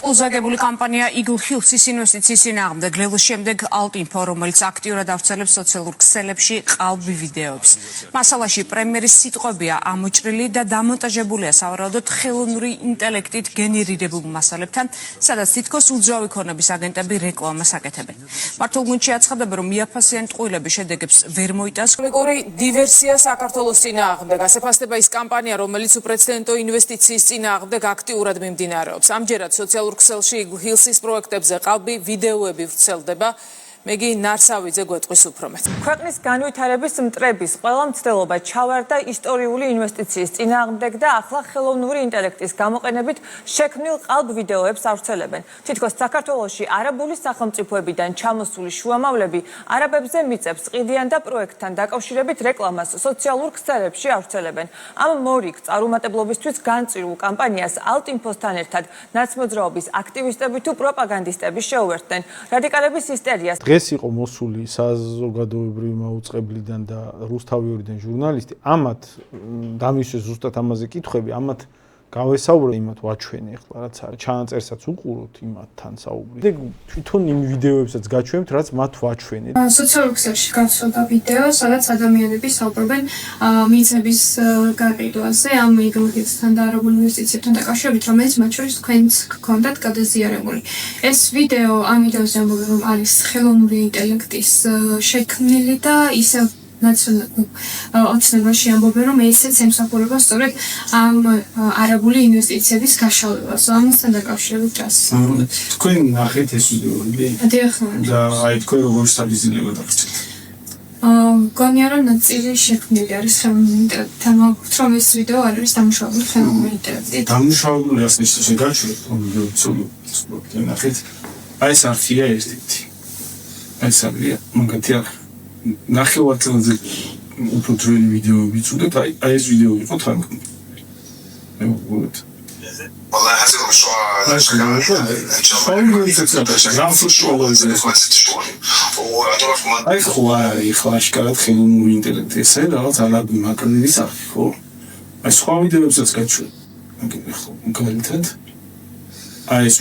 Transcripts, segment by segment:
Uzagებული კომპანია Eagle Hills-ის ინვესტიციის წინააღმდეგ ლელოს შემდეგ ალტინფო, რომელიც აქტიურად ავრცელებს სოციალურ ქსელებში ყალბი ვიდეოებს. მასალაში პრემიერის სიტყვებია ამოჭრილი და დამონტაჟებულია სავარაუდოდ ხელოვნური ინტელექტით გენერირებულ მასალებთან, სადაც თითქოს უძრავი ქონების აგენტები რეკლამას აკეთებენ. მართლგუნდში აცხადებენ, რომ მიაფასიან ტყუილების შედეგებს ვერ მოიტანს. ეკონომიკური დივერსია საქართველოს წინააღმდეგ. ასეფასდება ის კამპანია, რომელიც უპრეცედენტო ინვესტიციის წინააღმდეგ აქტიურად მიმდინარეობს. ამჯერად სოციალურ ქსელში Eagle Hills-ის პროექტებზე ყალბი ვიდეოები ვრცელდება. მეგი ნარსავიძე გვეტყვის უფრო მეტ. ქვეყნის განვითარების მტრების ყველა მცდელობა ჩავარდა ისტორიული ინვესტიციის წინააღმდეგ და ახლა ხელოვნური ინტელექტის გამოყენებით შექმნილ ყალბ ვიდეოებს ავრცელებენ. თითქოს საქართველოში არაბული სახელმწიფოებიდან ჩამოსული შუამავლები არაბებზე მიწებს ყიდიან და პროექტთან დაკავშირებით რეკლამას სოციალურ ქსელებში ავრცელებენ. ამ მორიგ წარუმატებლობისთვის განწირულ კამპანიას ალტინფოსთან ერთად ნაცმოძრაობის აქტივისტები თუ პროპაგანდისტები შეუერთდნენ. რადიკალების ისტორიას დღეს იყო მოსული საზოგადოებრივი მაუწყებლიდან და რუსთავიორიდან ჟურნალისტი, ამათ დამისვეს ზუსტად ამაზე კითხვები, ამათ გავესაუბრე, იმათ ვაჩვენე ახლა რაც არის. ჩანაწერსაც უყუროთ იმათთან საუბრი. და თვითონ იმ ვიდეოებსაც გაჩვენებთ, რაც მათ ვაჩვენეთ. სოციალურ ქსელში გავსვლა ვიდეო, სადაც ადამიანები საუბრობენ მიწების გაყიდვაზე, ამ Eagle Hills-თან და არაბულ ინვესტიციებთან დაკავშირებით, რომელიც მათ შორის თქვენც გქონდათ გადაზიარებული. ეს ვიდეო ამ ვიდეოზე ამბობენ, რომ არის ხელოვნური ინტელექტის შექმნილი და ისევ ოცნებაში ამბობენ, რომ ესეც ემსახურება სწორედ ამ არაბული ინვესტიციების გაშალებას. ამასთან დაკავშირებით რას? თქვენ ნახეთ ეს ვიდეოები? დიახ. და აი თქვენ როგორ სტაბილიზდება დაგჭირთ? მგონია, რომ ნაწილი შექმნილი არის ხელოვნური ინტელექტთან, მაგრამ რომ ეს ვიდეო არ არის დამუშავებული ხელოვნური ინტელექტით. დამუშავებული ასე შეგაჩვენეთ ვიდეო. ნახეთ. აი ეს არქია ერთ-ერთი. აი ეს არქია, მაგათია ნახევარწელზე უფრო ძველი ვიდეოებიც უდეთ, აი ეს ვიდეო იყო თან. والله حسب المشروع ان شاء الله აი ხო აშკარად ხელოვნური ინტელექტისა რაღაც ალაბი მაკრონის სახე ხო? აი სხვა ვიდეოებსაც გაჩვენ. მაგალითად აი ეს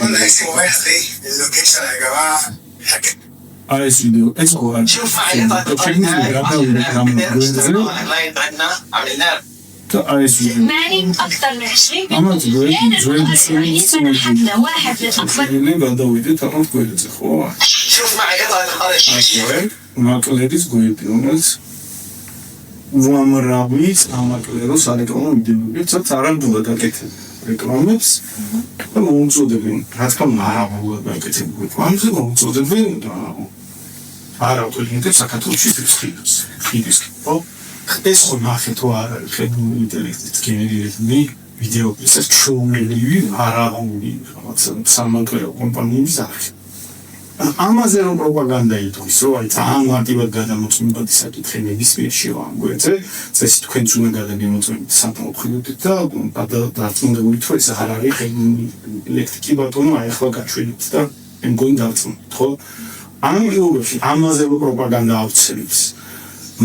आई इस वीडियो इसको तो आई इस वीडियो أكثر من 20 أما تقول بالنسبة لحتى واحد للأكبر اللي بعده ويدي تاخد كويس أخوه شوف معي يلا الخارج ما كليريس قوي بيونس وامرابيس أما كليروس على كلام فيديو تتعرض ولا كده ريكلامس موجودين حتى ما هو بقى وامز موجودين არაუთხელ ინტერესს საქართველოში ფიქრობს. ეს ხო ნახე თუ არა ხელოვნური ინტელექტით გენერირებული ვიდეოების ჩუმელი არაბული რაღაც სამაგრო კომპანიების არხი. ამაზე რომ პროპაგანდა იტყვის, რომ აი ძალიან მარტივად გადამოწმებადი საკითხი ნებისმიერ შევამგვეზე, წესი თქვენც უნდა გადაგემოწმებით სამოხილოთ და დარწმუნებული თუ ეს არ არის ხელოვნური ინტელექტი კი ბატონო აი ახლა გაჩვენებთ და მგონი დარწმუნდით, ხო? ამიურში ამაზე პროპაგანდა აუცილებს.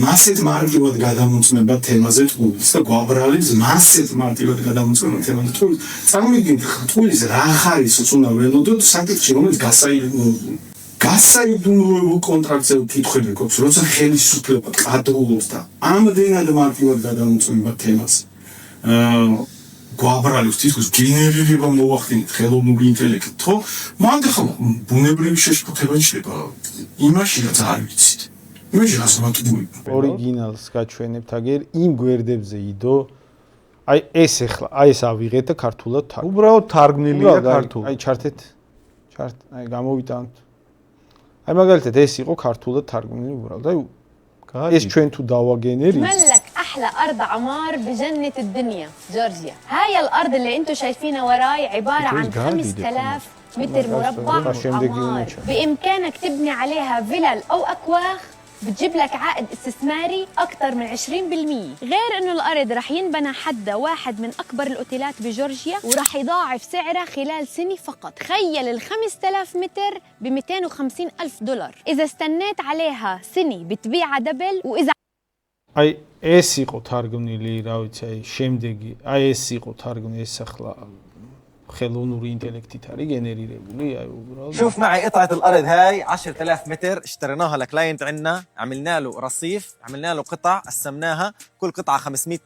მასეთ მარტივად გადამოწმება თემაზე ტყუილს და გვაბრალებს მასეთ მარტივად გადამოწმება თემაზე ტყუილს. წარმოგიდგენთ ტყუილის რა ხარისხს უნდა ველოდოთ საკითხში, რომელიც გასაიდუმლოებულ კონტრაქტზე კითხვები გვაქვს, როცა ხელისუფლება კადრულობს და ამდენად მარტივად გადამოწმება თემას. გვაბრალებს თითქოს გენერირება მოახდინეთ ხელოვნური ინტელექტით, ხო? მანდ ხო ბუნებრივი შეშფოთება შეიძლება იმაში რაც არ ვიცით. იმაში რაც მარტივია. ორიგინალს გაჩვენებთ აგერ იმ გვერდებზე იდო. აი ეს ახლა, აი ეს ავიღეთ და ქართულად თარგმნით. უბრალოდ თარგმნილია ქართულად. აი ჩართეთ. აი გამოვიტანთ. აი მაგალითად ეს იყო ქართულად თარგმნილი უბრალოდ. აი ეს ჩვენ თუ დავაგენერით أحلى أرض عمار بجنة الدنيا جورجيا. هاي الأرض اللي أنتم شايفينها وراي عبارة عن 5000 متر مربع عمار. بإمكانك تبني عليها فيلل أو أكواخ بتجيب لك عائد استثماري أكثر من 20%. غير إنه الأرض رح ينبنى حدها واحد من أكبر الأوتيلات بجورجيا ورح يضاعف سعرها خلال سنة فقط. تخيل ال 5000 متر ب 250,000 دولار. إذا استنيت عليها سنة بتبيعها دبل وإذا აი ეს იყო თარგმნილი, რა ვიცი, აი შემდეგი, აი ეს იყო თარგმნილი, ეს ახლა ხელოვნური ინტელექტით არის გენერირებული, აი უბრალოდ. شوف معي قطعة الأرض هاي 10000 متر اشتريناها لكلاينت عندنا عملنا له رصيف عملنا له قطع قسمناها كل قطعة 500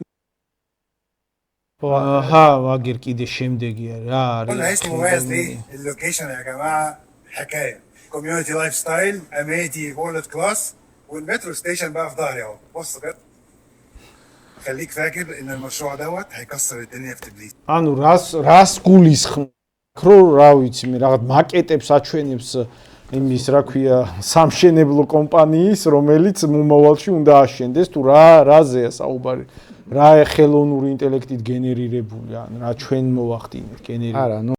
ها واجر كده შემდეგი რა كل არის اسم مميز ليه اللوكيشن يا جماعه حكايه كوميونتي لايف ستايل اميتي وورلد كلاس والمترو ستيشن بقى في ظهري اهو بص كده خليك فاكر ان المشروع دوت هيكسر الدنيا في تبليس ანუ რას გულისხმობ რა ვიცი მე რაღაც მაკეტებს აჩვენებს იმის რა ქვია სამშენებლო კომპანიის რომელიც მომავალში უნდა აშენდეს თუ რაზეა საუბარი რა ხელოვნური ინტელექტით გენერირებული ან რა ჩვენ მოვახდინეთ გენერირებული არა